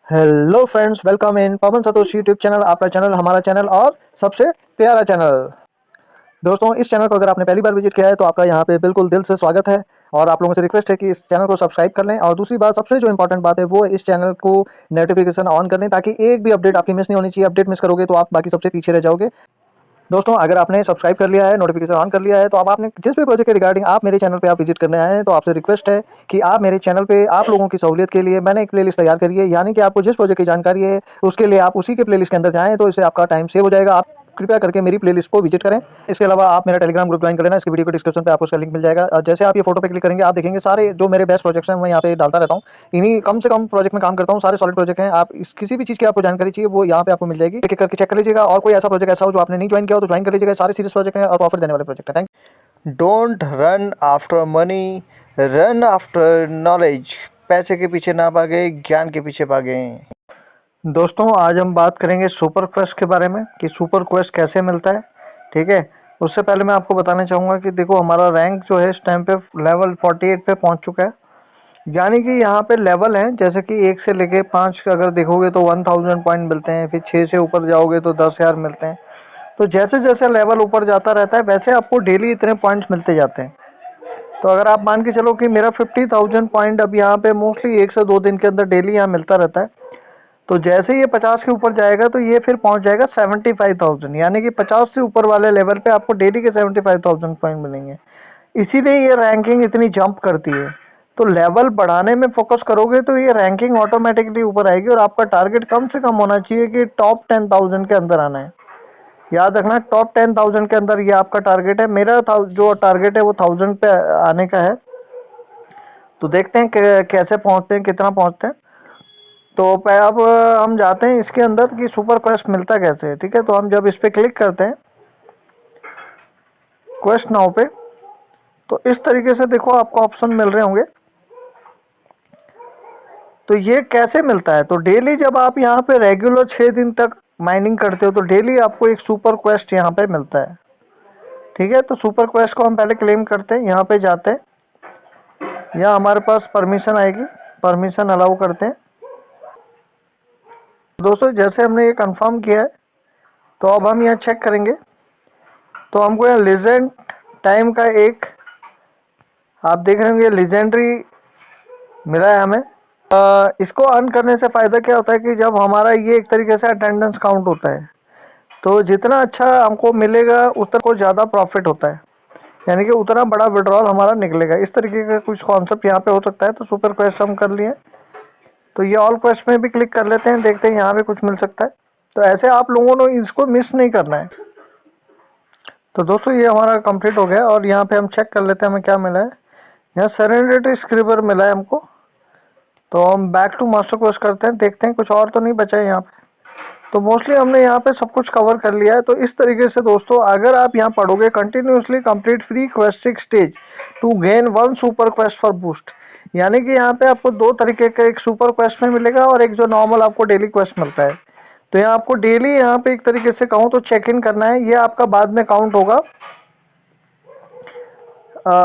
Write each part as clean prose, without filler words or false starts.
Hello friends, welcome in Pawan Satoshi YouTube channel. आपका channel, हमारा channel और सबसे प्यारा चैनल। दोस्तों, इस चैनल को अगर आपने पहली बार विजिट किया है तो आपका यहाँ पे बिल्कुल दिल से स्वागत है। और आप लोगों से रिक्वेस्ट है कि इस चैनल को सब्सक्राइब कर लें। और दूसरी बात, सबसे जो इंपॉर्टेंट बात है वो इस चैनल को नोटिफिकेशन ऑन कर लें, ताकि एक भी अपडेट आपकी मिस नहीं होनी चाहिए। अपडेट मिस करोगे तो आप बाकी सबसे पीछे रह जाओगे। दोस्तों, अगर आपने सब्सक्राइब कर लिया है, नोटिफिकेशन ऑन कर लिया है, तो अब आपने जिस भी प्रोजेक्ट के रिगार्डिंग आप मेरे चैनल पे आप विजिट करने आए हैं, तो आपसे रिक्वेस्ट है कि आप मेरे चैनल पे आप लोगों की सहूलियत के लिए मैंने एक प्लेलिस्ट तैयार करी है। यानी कि आपको जिस प्रोजेक्ट की जानकारी है उसके लिए आप उसी के प्लेलिस्ट के अंदर जाएं, तो इससे आपका टाइम सेव हो जाएगा। आप कृपया करके मेरी प्लेलिस्ट को विजिट करें। इसके अलावा आप मेरा टेलीग्राम ग्रुप ज्वाइन कर लेना। इसकी वीडियो को डिस्क्रिप्शन पे आपको उसका लिंक मिल जाएगा। जैसे आप ये फोटो पे क्लिक करेंगे, आप देखेंगे सारे जो मेरे बेस्ट प्रोजेक्ट्स हैं मैं यहाँ पे डालता रहता हूँ। इन्हीं कम से कम प्रोजेक्ट में काम करता हूँ, सारे सॉलिड प्रोजेक्ट हैं। आप इस किसी भी चीज़ की आपको जानकारी चाहिए वो यहाँ पे आपको मिल जाएगी। एक एक करके चेक कर लीजिएगा। और कोई ऐसा प्रोजेक्ट ऐसा हो जो आपने नहीं ज्वाइन किया हो तो ज्वाइन कर लीजिएगा। सारे सीरियस प्रोजेक्ट हैं और प्रॉफिट देने वाले प्रोजेक्ट हैं। Thank. Don't run after money, run after knowledge. पैसे के पीछे ना भागे, ज्ञान के पीछे भागे। दोस्तों, आज हम बात करेंगे सुपर क्वेस्ट के बारे में कि सुपर क्वेस्ट कैसे मिलता है। ठीक है, उससे पहले मैं आपको बताना चाहूँगा कि देखो, हमारा रैंक जो है इस टाइम पे लेवल 48 पे पहुँच चुका है। यानी कि यहाँ पे लेवल हैं, जैसे कि 1 से लेके 5 का अगर देखोगे तो 1000 पॉइंट मिलते हैं। फिर 6 से ऊपर जाओगे तो 10,000 मिलते हैं। तो जैसे जैसे लेवल ऊपर जाता रहता है वैसे आपको डेली इतने पॉइंट्स मिलते जाते हैं। तो अगर आप मान के चलो कि मेरा 50,000 पॉइंट अब यहाँ पे मोस्टली 1 से 2 दिन के अंदर डेली यहाँ मिलता रहता है। तो जैसे ये 50 के ऊपर जाएगा तो ये फिर पहुंच जाएगा 75,000। यानी कि 50 से ऊपर वाले लेवल पे आपको डेली के 75,000 पॉइंट मिलेंगे। इसीलिए ये रैंकिंग इतनी जंप करती है। तो लेवल बढ़ाने में फोकस करोगे तो ये रैंकिंग ऑटोमेटिकली ऊपर आएगी। और आपका टारगेट कम से कम होना चाहिए कि टॉप 10,000 के अंदर आना है। याद रखना, टॉप 10,000 के अंदर ये आपका टारगेट है। मेरा जो टारगेट है वो 1000 पे आने का है। तो देखते हैं कैसे पहुंचते हैं, कितना पहुंचते हैं। तो अब हम जाते हैं इसके अंदर कि सुपर क्वेस्ट मिलता कैसे है। ठीक है, तो हम जब इस पे क्लिक करते हैं क्वेस्ट नाउ पे, तो इस तरीके से देखो आपको ऑप्शन मिल रहे होंगे। तो ये कैसे मिलता है, तो डेली जब आप यहाँ पे रेगुलर 6 दिन तक माइनिंग करते हो तो डेली आपको एक सुपर क्वेस्ट यहाँ पे मिलता है। ठीक है, तो सुपर क्वेस्ट को हम पहले क्लेम करते हैं। यहाँ पे जाते हैं, यहाँ हमारे पास परमिशन आएगी, परमिशन अलाउ करते हैं। दोस्तों, जैसे हमने ये कंफर्म किया है तो अब हम यहाँ चेक करेंगे। तो हमको यहाँ लेजेंड टाइम का एक, आप देख रहे होंगे, लेजेंडरी मिला है हमें। इसको अर्न करने से फ़ायदा क्या होता है कि जब हमारा ये एक तरीके से अटेंडेंस काउंट होता है, तो जितना अच्छा हमको मिलेगा उतना को ज़्यादा प्रॉफिट होता है। यानी कि उतना बड़ा विड्रॉल हमारा निकलेगा। इस तरीके का कुछ कॉन्सेप्ट यहाँ पे हो सकता है। तो सुपर क्वेस्ट हम कर लिए, तो ये ऑल क्वेस्ट में भी क्लिक कर लेते हैं, देखते हैं यहाँ पे कुछ मिल सकता है। तो ऐसे आप लोगों ने इसको मिस नहीं करना है। तो दोस्तों, ये हमारा कंप्लीट हो गया। और यहाँ पे हम चेक कर लेते हैं हमें क्या मिला है। यहाँ सेरेनिटी स्क्रिबर मिला है हमको। तो हम बैक टू मास्टर क्वेस्ट करते हैं, देखते हैं कुछ और तो नहीं बचा है यहाँ पे। तो मोस्टली हमने यहाँ पे सब कुछ कवर कर लिया है। तो इस तरीके से दोस्तों, अगर आप यहाँ पढ़ोगे continuously complete free quest 6 stage to gain 1 super quest for boost. यानी कि यहाँ पे आपको 2 तरीके का, एक सुपर क्वेस्ट में मिलेगा और एक जो नॉर्मल आपको डेली क्वेस्ट मिलता है। तो यहाँ आपको डेली यहाँ पे एक तरीके से कहूँ तो चेक इन करना है। ये आपका बाद में काउंट होगा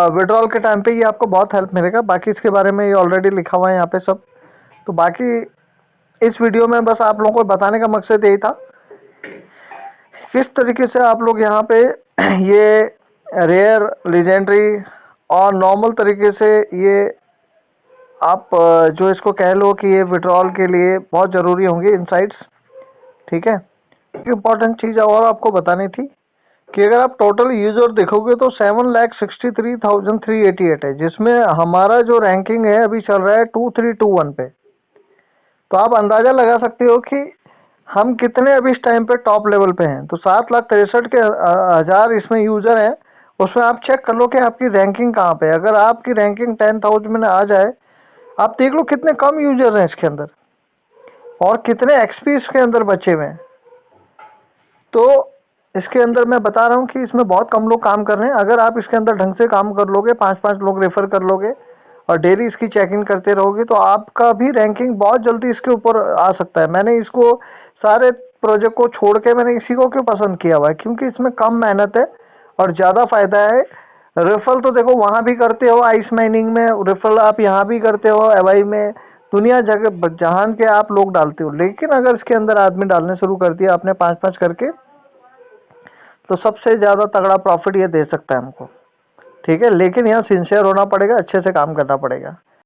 विड्रॉल के टाइम पे, ये आपको बहुत हेल्प मिलेगा। बाकी इसके बारे में ये ऑलरेडी लिखा हुआ है यहाँ पे सब। तो बाकी इस वीडियो में बस आप लोगों को बताने का मकसद यही था किस तरीके से आप लोग यहाँ पे ये रेयर, लेजेंडरी और नॉर्मल तरीके से ये आप जो इसको कह लो कि ये विड्रॉल के लिए बहुत ज़रूरी होंगे इनसाइट्स। ठीक है, एक इम्पॉर्टेंट चीज़ और आपको बतानी थी कि अगर आप टोटल यूज़र देखोगे तो 7,63,388 है, जिसमें हमारा जो रैंकिंग है अभी चल रहा है 2321 पे। तो आप अंदाज़ा लगा सकते हो कि हम कितने अभी इस टाइम पे टॉप लेवल पे हैं। तो 7,63,000 के हज़ार इसमें यूज़र हैं, उसमें आप चेक कर लो कि आपकी रैंकिंग कहाँ पे है। अगर आपकी रैंकिंग 10,000 में आ जाए, आप देख लो कितने कम यूज़र हैं इसके अंदर और कितने एक्सपी इसके अंदर बचे हुए हैं। तो इसके अंदर मैं बता रहा हूँ कि इसमें बहुत कम लोग काम कर रहे हैं। अगर आप इसके अंदर ढंग से काम कर लोगे, 5-5 लोग रेफर कर लोगे और डेली इसकी चेक इन करते रहोगे, तो आपका भी रैंकिंग बहुत जल्दी इसके ऊपर आ सकता है। मैंने इसको सारे प्रोजेक्ट को छोड़ के मैंने इसी को क्यों पसंद किया हुआ है, क्योंकि इसमें कम मेहनत है और ज़्यादा फ़ायदा है। रेफरल तो देखो वहाँ भी करते हो, आइस माइनिंग में रेफरल आप यहाँ भी करते हो, एवाई में, दुनिया जगह जहान के आप लोग डालते हो, लेकिन अगर इसके अंदर आदमी डालने शुरू कर दिया आपने 5-5 करके, तो सबसे ज़्यादा तगड़ा प्रॉफिट ये दे सकता है हमको। ठीक है, लेकिन यहाँ सिंसियर होना पड़ेगा, अच्छे से काम करना पड़ेगा।